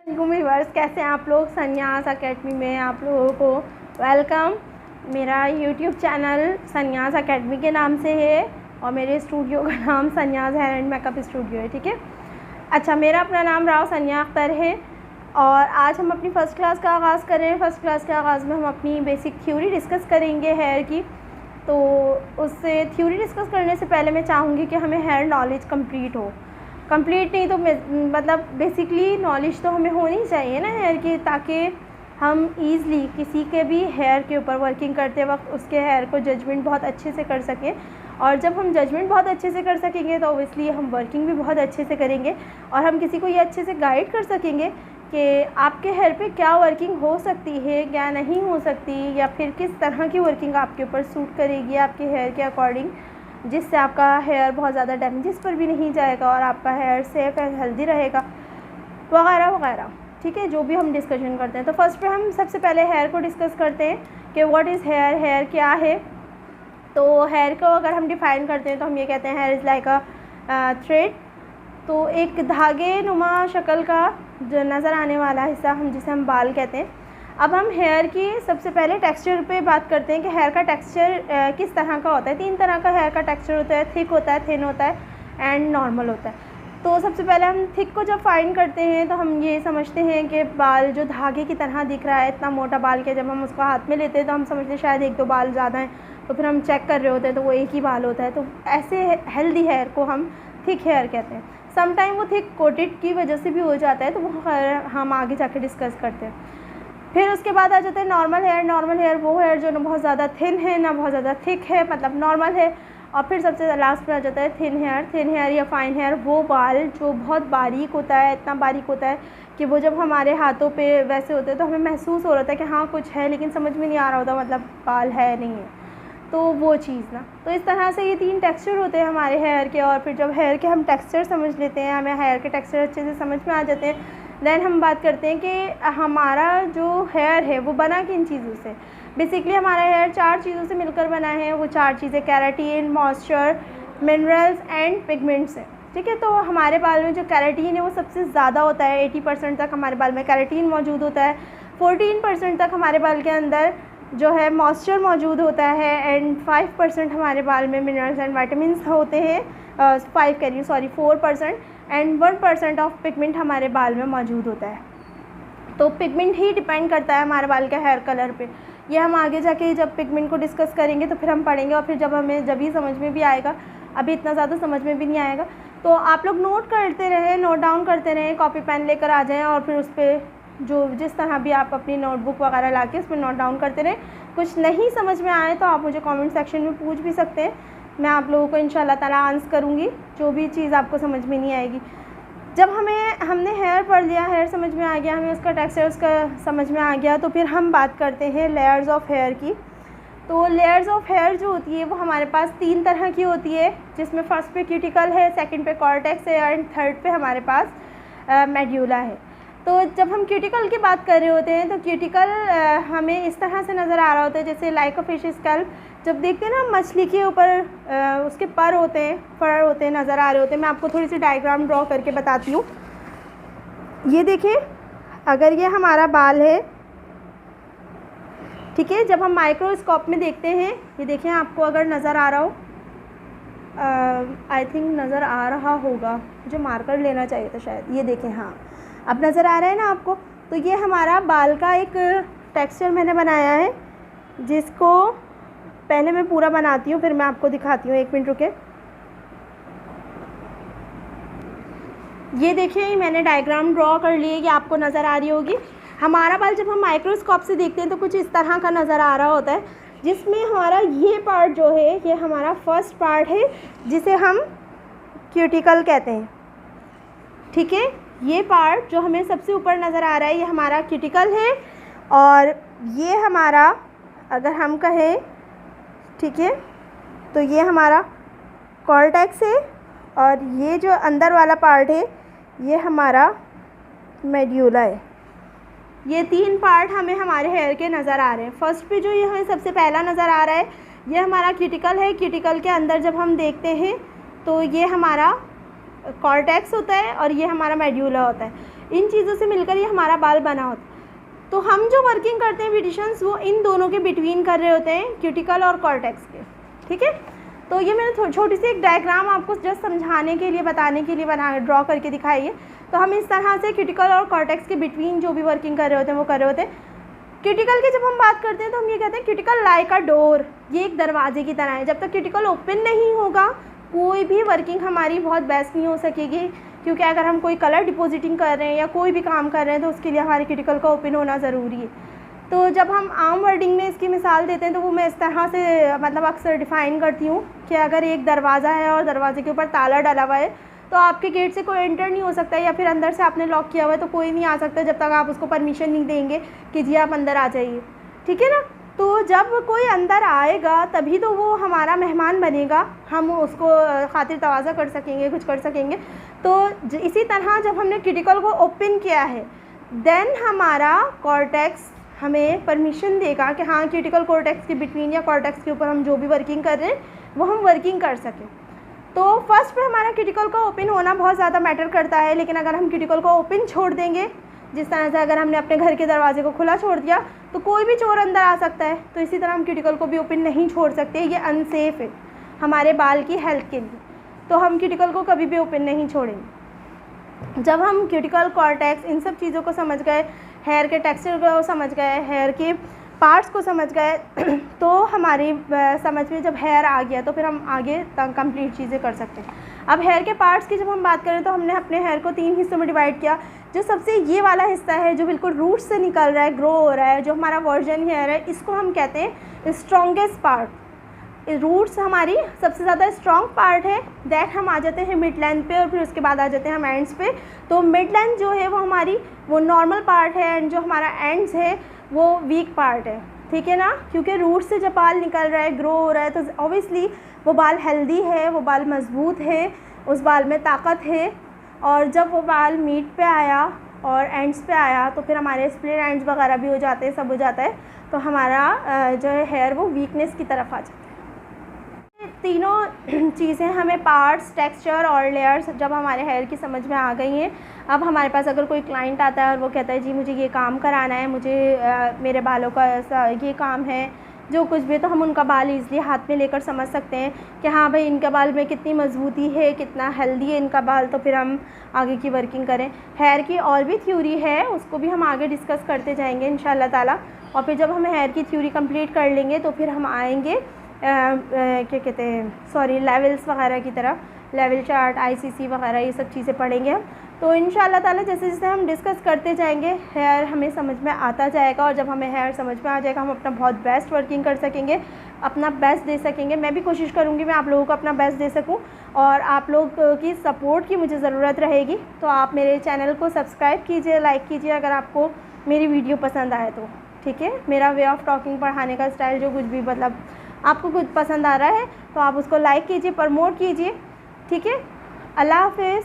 Viewers, कैसे हैं आप लोग। संन्यास एकेडमी में आप लोगों को वेलकम। मेरा यूट्यूब चैनल संन्यास एकेडमी के नाम से है और मेरे स्टूडियो का नाम संन्यास हेयर एंड मेकअप स्टूडियो है। ठीक है। अच्छा, मेरा अपना नाम राव सन्या अख्तर है और आज हम अपनी फ़र्स्ट क्लास का आगाज़ कर रहे हैं। फ़र्स्ट क्लास के आगाज़ में हम अपनी बेसिक थ्योरी डिस्कस करेंगे हेयर की। तो उससे थ्योरी डिस्कस करने से पहले मैं चाहूँगी कि हमें हेयर नॉलेज कंप्लीट हो। कंप्लीट नहीं तो मतलब बेसिकली नॉलेज तो हमें होनी चाहिए ना हेयर की, ताकि हम ईज़िली किसी के भी हेयर के ऊपर वर्किंग करते वक्त उसके हेयर को जजमेंट बहुत अच्छे से कर सकें। और जब हम जजमेंट बहुत अच्छे से कर सकेंगे तो ओबियसली हम वर्किंग भी बहुत अच्छे से करेंगे और हम किसी को ये अच्छे से गाइड कर सकेंगे कि आपके हेयर पे क्या वर्किंग हो सकती है, क्या नहीं हो सकती, या फिर किस तरह की वर्किंग आपके ऊपर सूट करेगी आपके हेयर के अकॉर्डिंग, जिससे आपका हेयर बहुत ज़्यादा डैमेजेस पर भी नहीं जाएगा और आपका हेयर सेफ एंड हेल्दी रहेगा वगैरह वगैरह। ठीक है, जो भी हम डिस्कशन करते हैं। तो फर्स्ट पे हम सबसे पहले हेयर को डिस्कस करते हैं कि व्हाट इज़ हेयर, हेयर क्या है। तो हेयर को अगर हम डिफ़ाइन करते हैं तो हम ये कहते हैं here is like a thread. तो एक धागे नुमा शक्ल का जो नज़र आने वाला हिस्सा हम जिसे हम बाल कहते हैं। अब हम हेयर की सबसे पहले टेक्सचर पे बात करते हैं कि हेयर का टेक्सचर किस तरह का होता है। 3 तरह का हेयर का टेक्सचर होता है, थिक होता है, थिन होता है एंड नॉर्मल होता है। तो सबसे पहले हम थिक को जब फाइंड करते हैं तो हम ये समझते हैं कि बाल जो धागे की तरह दिख रहा है, इतना मोटा बाल के जब हम उसको हाथ में लेते हैं तो हम समझते हैं शायद 1-2 बाल ज़्यादा हैं, तो फिर हम चेक कर रहे होते हैं तो वो एक ही बाल होता है। तो ऐसे हेल्दी हेयर को हम थिक हेयर कहते हैं। समटाइम वो थिक कोटेड की वजह से भी हो जाता है, तो वो हम आगे जाके डिस्कस करते हैं। फिर उसके बाद आ जाता है नॉर्मल हेयर। नॉर्मल हेयर वो हेयर जो ना बहुत ज़्यादा थिन है ना बहुत ज़्यादा थिक है, मतलब नॉर्मल है। और फिर सबसे लास्ट पे आ जाता है थिन हेयर। थिन हेयर या फाइन हेयर वो बाल जो बहुत बारीक होता है, इतना बारीक होता है कि वो जब हमारे हाथों पे वैसे होते हैं तो हमें महसूस हो रहा था कि हाँ कुछ है, लेकिन समझ में नहीं आ रहा होता मतलब बाल है नहीं है, तो वो चीज़ ना। तो इस तरह से ये 3 टेक्सचर होते हैं हमारे हेयर के। और फिर जब हेयर के हम टेक्सचर समझ लेते हैं, हमें हेयर के टेक्सचर अच्छे से समझ में आ जाते हैं, देन हम बात करते हैं कि हमारा जो हेयर है वो बना किन चीज़ों से। बेसिकली हमारा हेयर 4 चीज़ों से मिलकर बना है। वो 4 चीज़ें keratin, moisture, minerals and pigments हैं। ठीक है। तो हमारे बाल में जो केराटिन है वो सबसे ज़्यादा होता है। 80% तक हमारे बाल में केराटिन मौजूद होता है। 14% तक हमारे बाल के अंदर जो है मॉइस्चर मौजूद होता है एंड 5% हमारे बाल में मिनरल्स एंड वाइटामिन्स होते हैं। 4% एंड 1% ऑफ पिगमेंट हमारे बाल में मौजूद होता है। तो पिगमेंट ही डिपेंड करता है हमारे बाल के हेयर कलर पे। ये हम आगे जाके जब पिगमेंट को डिस्कस करेंगे तो फिर हम पढ़ेंगे और फिर जब ही समझ में भी आएगा, अभी इतना ज़्यादा समझ में भी नहीं आएगा। तो आप लोग नोट करते रहें, नोट डाउन करते रहें, कॉपी पेन लेकर आ जाएँ और फिर उस पर जो जिस तरह भी आप अपनी नोटबुक वगैरह ला के उसमें नोट डाउन करते रहें। कुछ नहीं समझ में आए तो आप मुझे कमेंट सेक्शन में पूछ भी सकते हैं, मैं आप लोगों को इंशाल्लाह ताला आंसर करूँगी जो भी चीज़ आपको समझ में नहीं आएगी। जब हमने हेयर पढ़ लिया, हेयर समझ में आ गया, हमें उसका टेक्सचर उसका समझ में आ गया, तो फिर हम बात करते हैं लेयर्स ऑफ हेयर की। तो लेयर्स ऑफ हेयर जो होती है वो हमारे पास 3 तरह की होती है, जिसमें फर्स्ट पे क्यूटिकल है, सेकंड पे कॉर्टेक्स है एंड थर्ड पे हमारे पास मेड्यूला है। तो जब हम क्यूटिकल की बात कर रहे होते हैं तो क्यूटिकल हमें इस तरह से नज़र आ रहा होता है जैसे लाइक अ फिश स्कैल्प। जब देखते हैं ना मछली के ऊपर उसके पर होते हैं, फर होते हैं, नज़र आ रहे होते हैं। मैं आपको थोड़ी सी डायग्राम ड्रॉ करके बताती हूँ। ये देखिए, अगर ये हमारा बाल है, ठीक है, जब हम माइक्रोस्कोप में देखते हैं, ये देखें आपको अगर नज़र आ रहा हो, आई थिंक नज़र आ रहा होगा, मुझे मार्कर लेना चाहिए था शायद। ये देखें, हाँ अब नज़र आ रहा है ना आपको। तो ये हमारा बाल का एक टेक्सचर मैंने बनाया है, जिसको पहले मैं पूरा बनाती हूँ फिर मैं आपको दिखाती हूँ। 1 मिनट रुके। ये देखिए, मैंने डायग्राम ड्रॉ कर ली है, कि आपको नज़र आ रही होगी। हमारा बाल जब हम माइक्रोस्कोप से देखते हैं तो कुछ इस तरह का नज़र आ रहा होता है, जिसमें हमारा ये पार्ट जो है ये हमारा फर्स्ट पार्ट है, जिसे हम क्यूटिकल कहते हैं। ठीक है, ये पार्ट जो हमें सबसे ऊपर नज़र आ रहा है ये हमारा क्यूटिकल है, और ये हमारा अगर हम कहें, ठीक है, तो ये हमारा कॉर्टेक्स है, और ये जो अंदर वाला पार्ट है ये हमारा मेड्यूला है। ये 3 पार्ट हमें हमारे हेयर के नज़र आ रहे हैं। फर्स्ट पे जो ये हमें सबसे पहला नज़र आ रहा है ये हमारा क्यूटिकल है। क्यूटिकल के अंदर जब हम देखते हैं तो ये हमारा कॉर्टेक्स होता है और ये हमारा मेड्यूला होता है। इन चीज़ों से मिलकर ही हमारा बाल बना होता है। तो हम जो वर्किंग करते हैं ब्यूटिशियंस, वो इन दोनों के बिटवीन कर रहे होते हैं, क्यूटिकल और कॉर्टेक्स के। ठीक है, तो ये मैंने छोटी सी एक डायग्राम आपको जस्ट समझाने के लिए, बताने के लिए ड्रॉ करके दिखाई है। तो हम इस तरह से क्यूटिकल और कॉर्टेक्स के बिटवीन जो भी वर्किंग कर रहे होते हैं वो कर रहे होते हैं। क्यूटिकल की जब हम बात करते हैं तो हम ये कहते हैं क्यूटिकल लाइक अ डोर, ये एक दरवाजे की तरह है। जब तक क्यूटिकल ओपन नहीं होगा कोई भी वर्किंग हमारी बहुत बेस्ट नहीं हो सकेगी, क्योंकि अगर हम कोई कलर डिपॉजिटिंग कर रहे हैं या कोई भी काम कर रहे हैं तो उसके लिए हमारे क्यूटिकल का ओपन होना ज़रूरी है। तो जब हम आम वर्डिंग में इसकी मिसाल देते हैं तो वो मैं इस तरह से मतलब अक्सर डिफ़ाइन करती हूँ कि अगर एक दरवाज़ा है और दरवाजे के ऊपर ताला डला हुआ है तो आपके गेट से कोई एंटर नहीं हो सकता, या फिर अंदर से आपने लॉक किया हुआ है तो कोई नहीं आ सकता जब तक आप उसको परमिशन नहीं देंगे कि जी आप अंदर आ जाइए। ठीक है ना, तो जब कोई अंदर आएगा तभी तो वो हमारा मेहमान बनेगा, हम उसको खातिर तवाज़ा कर सकेंगे, कुछ कर सकेंगे। तो इसी तरह जब हमने क्यूटिकल को ओपन किया है देन हमारा कॉर्टेक्स हमें परमिशन देगा कि हाँ क्यूटिकल कॉर्टेक्स के बिटवीन या कॉर्टेक्स के ऊपर हम जो भी वर्किंग कर रहे हैं वो हम वर्किंग कर सकें। तो फर्स्ट पे हमारा क्यूटिकल का ओपन होना बहुत ज़्यादा मैटर करता है, लेकिन अगर हम क्यूटिकल को ओपन छोड़ देंगे, जिस तरह से अगर हमने अपने घर के दरवाजे को खुला छोड़ दिया तो कोई भी चोर अंदर आ सकता है, तो इसी तरह हम क्यूटिकल को भी ओपन नहीं छोड़ सकते, ये अनसेफ है हमारे बाल की हेल्थ के लिए। तो हम क्यूटिकल को कभी भी ओपन नहीं छोड़ेंगे। जब हम क्यूटिकल, कॉर्टेक्स इन सब चीज़ों को समझ गए, हेयर के टेक्सचर को समझ गए, हेयर के पार्ट्स को समझ गए तो हमारी समझ में जब हेयर आ गया तो फिर हम आगे कंप्लीट चीज़ें कर सकते हैं। अब हेयर के पार्ट्स की जब हम बात करें तो हमने अपने हेयर को 3 हिस्सों में डिवाइड किया। जो सबसे ये वाला हिस्सा है जो बिल्कुल रूट से निकल रहा है, ग्रो हो रहा है, जो हमारा वर्जन हेयर है, इसको हम कहते हैं स्ट्रॉन्गेस्ट पार्ट। रूट्स हमारी सबसे ज़्यादा स्ट्रॉन्ग पार्ट है। दैट हम आ जाते हैं मिड लेंथ पे और फिर उसके बाद आ जाते हैं हम एंड्स पे। तो मिड लेंथ जो है वो हमारी वो नॉर्मल पार्ट है, एंड जो हमारा एंड्स है वो वीक पार्ट है। ठीक है ना, क्योंकि रूट से जब बाल निकल रहा है, ग्रो हो रहा है, तो ऑब्वियसली वो बाल हेल्दी है, वो बाल मजबूत है, उस बाल में ताकत है। और जब वो बाल मीट पे आया और एंड्स पे आया तो फिर हमारे स्प्लिट एंड्स वगैरह भी हो जाते हैं, सब हो जाता है, तो हमारा जो है हेयर वो वीकनेस की तरफ आ जाता है। तीनों चीज़ें हमें पार्ट्स, टेक्सचर और लेयर्स जब हमारे हेयर की समझ में आ गई हैं, अब हमारे पास अगर कोई क्लाइंट आता है और वो कहता है जी मुझे ये काम कराना है, मुझे मेरे बालों का ऐसा ये काम है, जो कुछ भी, तो हम उनका बाल ईज़िली हाथ में लेकर समझ सकते हैं कि हाँ भाई इनका बाल में कितनी मजबूती है, कितना हेल्दी है इनका बाल, तो फिर हम आगे की वर्किंग करें। हेयर की और भी थ्योरी है, उसको भी हम आगे डिस्कस करते जाएंगे इंशाल्लाह ताला। और फिर जब हम हेयर की थ्योरी कंप्लीट कर लेंगे तो फिर हम आएंगे क्या कहते हैं लेवल्स वगैरह की तरफ, लेवल चार्ट, ICC वगैरह ये सब चीज़ें पढ़ेंगे हम। तो इंशाल्लाह ताला जैसे जैसे हम डिस्कस करते जाएंगे हेयर हमें समझ में आता जाएगा, और जब हमें हेयर समझ में आ जाएगा हम अपना बहुत बेस्ट वर्किंग कर सकेंगे, अपना बेस्ट दे सकेंगे। मैं भी कोशिश करूँगी मैं आप लोगों को अपना बेस्ट दे सकूँ, और आप लोग की सपोर्ट की मुझे ज़रूरत रहेगी। तो आप मेरे चैनल को सब्सक्राइब कीजिए, लाइक कीजिए अगर आपको मेरी वीडियो पसंद आए तो। ठीक है, मेरा वे ऑफ टॉकिंग, पढ़ाने का स्टाइल, जो कुछ भी मतलब आपको कुछ पसंद आ रहा है तो आप उसको लाइक कीजिए, प्रमोट कीजिए। ठीक है, अल्लाह हाफ़िज़।